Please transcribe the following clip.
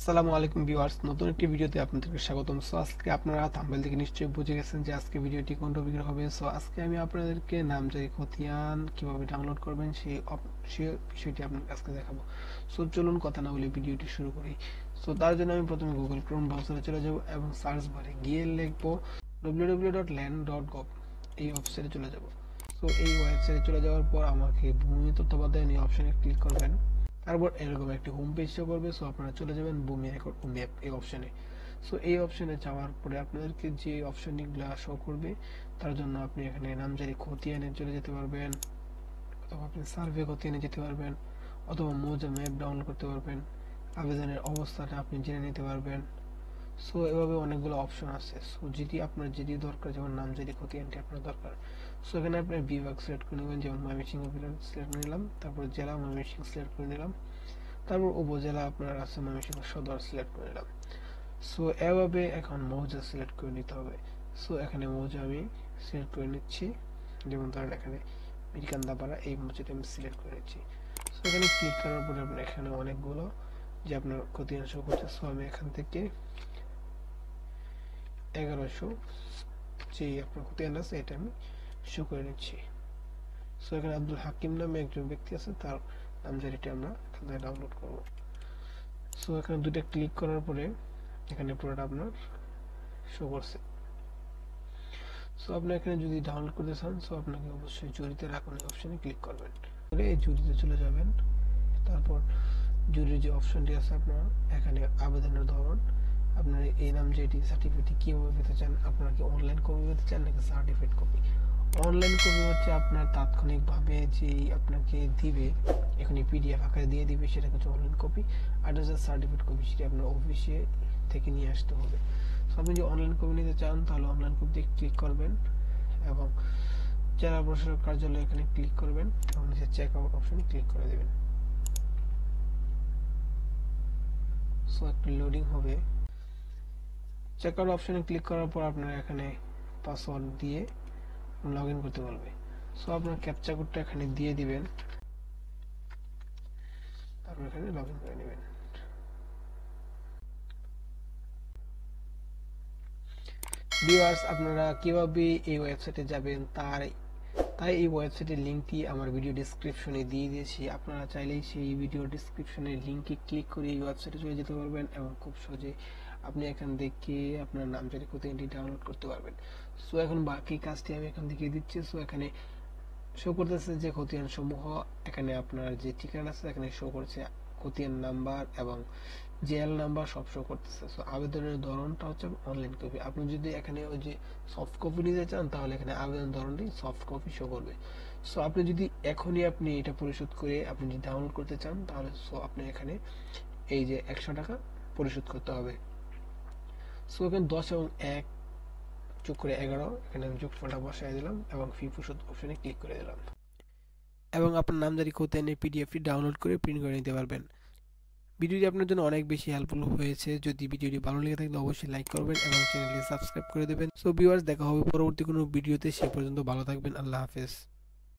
আসসালামু আলাইকুম ভিউয়ার্স, নতুন একটি ভিডিওতে আপনাদেরকে স্বাগতম। সো আজকে আপনারা থাম্বনেল থেকে নিশ্চয়ই বুঝে গেছেন যে আজকে ভিডিওটি কোন টপিকের হবে। সো আজকে আমি আপনাদেরকে নামজারি খতিয়ান কিভাবে ডাউনলোড করবেন সেই বিষয়টি আপনাদের আজকে দেখাবো। সো চলুন কথা না বলে ভিডিওটি শুরু করি। সো তার জন্য আমি প্রথমে গুগল ক্রোম ব্রাউজারে চলে যাব এবং সার্চ বারে গিয়ে লিখবো www.land.gov। এই ওয়েবসাইটে চলে যাব। সো এই ওয়েবসাইটে চলে যাওয়ার পর আমাকে ভূমি তথ্য বাতায়ন এই অপশনে ক্লিক করবেন। তারপর এরকম একটি হোম পেজ শো করবে। সো আপনারা চলে যাবেন ভূমি রেকর্ড ও ম্যাপ এই অপশনে। সো এই অপশনে যাওয়ার পরে আপনাদেরকে যে অপশনগুলো শো করবে তার জন্য আপনি এখানে নামজারি খতিয়ানে চলে যেতে পারবেন, অথবা আপনি সার্ভে খতিয়ানে যেতে পারবেন, অথবা মৌজা ম্যাপ ডাউনলোড করতে পারবেন, আবেদনের অবস্থাটা আপনি জেনে নিতে পারবেন। সো এভাবে অনেকগুলো অপশন আছে। সো আপনার যেটি দরকার, যেমন নামজারি খতিয়ানটি আপনার দরকার, সো এখানে আপনি বিভাগ সিলেক্ট করে নেবেন। যেমন ময়মনসিংহ সিলেক্ট করে নিলাম, তারপর জেলা ময়মনসিংহ সিলেক্ট করে নিলাম, তারপর উপজেলা আপনার আছে ময়মনসিংহ সদর সিলেক্ট করে নিলাম। সো এভাবে এখন মৌজা সিলেক্ট করে নিতে হবে। সো এখানে মৌজা আমি সিলেক্ট করে নিচ্ছি। যেমন ধরেন এখানে মিরকান্দাপাড়া, এই মৌজাটা আমি সিলেক্ট করে নিচ্ছি। সো এখানে ক্লিক করার পরে আপনার এখানে অনেকগুলো যে আপনার খতিয়ান শো করছে। সো আমি এখান থেকে 1100 যে আপনার খতিয়ান আছে এটা আমি শো করে নিচ্ছি। সো এখানে আব্দুল হাকিম নামে একজন ব্যক্তি আছে, তার নামজারিটা আমরা এখান থেকে ডাউনলোড করব। সো এখানে দুটো ক্লিক করার পরে এখানে পুরোটা আপনার শো করছে। সো আপনি এখানে যদি ডাউনলোড করতে চান, সো আপনাকে অবশ্যই জুরিতে রাখুন এই অপশনে ক্লিক করবেন। এই জুরিতে চলে যাবেন। তারপর জুরির যে অপশনটি আছে আপনার এখানে আবেদনের ধরন, আপনার এই নাম যেটি সার্টিফিকেট কিভাবে পেতে চান, আপনারা কি অনলাইন কপি পেতে চান নাকি সার্টিফিকেট কপি। অনলাইন কপি হচ্ছে আপনার তাৎক্ষণিকভাবে যে আপনাকে দিবে, এখানে পিডিএফ আকারে দিয়ে দিবে, সেটা হচ্ছে অনলাইন কপি। আর যে সার্টিফিকেট কপি সেটা আপনার অফিসে থেকে নিয়ে আসতে হবে। সো আপনি যদি অনলাইন কপি নিতে চান তাহলে অনলাইন কপিতে ক্লিক করবেন এবং জেলা প্রশাসক কার্যালয় এখানে ক্লিক করবেন এবং নিচে চেক আউট অপশনে ক্লিক করে দেবেন। সো একটা লোডিং হবে। চেক আউট অপশনে ক্লিক করার পর আপনার এখানে পাসওয়ার্ড দিয়ে লগ ইন করতে বলবে। সো আপনার ক্যাপচা কোডটা এখানে দিয়ে দিবেন, তারপর এখানে লগ ইন করে নেবেন। ভিউয়ার্স, আপনারা কিভাবে এই ওয়েবসাইটে যাবেন তাই এই ওয়েবসাইটের লিঙ্কটি আমার ভিডিও ডেসক্রিপশনে দিয়ে দিয়েছি। আপনারা চাইলেই সেই ভিডিও ডেসক্রিপশনের লিঙ্কে ক্লিক করে এই ওয়েবসাইটে চলে যেতে পারবেন এবং খুব সহজে আপনি এখান থেকে আপনার নামজারি খতিয়ানটি ডাউনলোড করতে পারবেন। সো এখন বাকি কাজটি আমি এখান থেকে দিচ্ছি। সো এখানে শো করতেছে যে খতিয়ান সমূহ, এখানে আপনার যে ঠিকানা আছে এখানে শো করছে, খতিয়ান নাম্বার এবং জেএল নাম্বার সব শো করতেছে। সো আবেদনের ধরনটা হচ্ছে অনলাইন কপি। আপনি যদি এখানে ওই যে সফট কপি নিতে চান তাহলে এখানে আবেদন ধরনটি সফট কপি শো করবে। সো আপনি যদি এখনই আপনি এটা পরিশোধ করে আপনি যদি ডাউনলোড করতে চান তাহলে সো আপনি এখানে এই যে 100 টাকা পরিশোধ করতে হবে। সো এখানে 10 এবং 1 যোগ করে 11, এখানে আমি যোগফলটা বসাই দিলাম এবং ফি পরিশোধ অপশনে ক্লিক করে দিলাম এবং আপনার নামজারি খতিয়ানের পিডিএফটি ডাউনলোড করে প্রিন্ট করে নিতে পারবেন। ভিডিওটি আপনার জন্য অনেক বেশি হেল্পফুল হয়েছে। যদি ভিডিওটি ভালো লেগে থাকে অবশ্যই লাইক করবেন এবং চ্যানেলটি সাবস্ক্রাইব করে দেবেন। সো ভিউয়ার্স, দেখা হবে পরবর্তী কোনো ভিডিওতে। সে পর্যন্ত ভালো থাকবেন। আল্লাহ হাফেজ।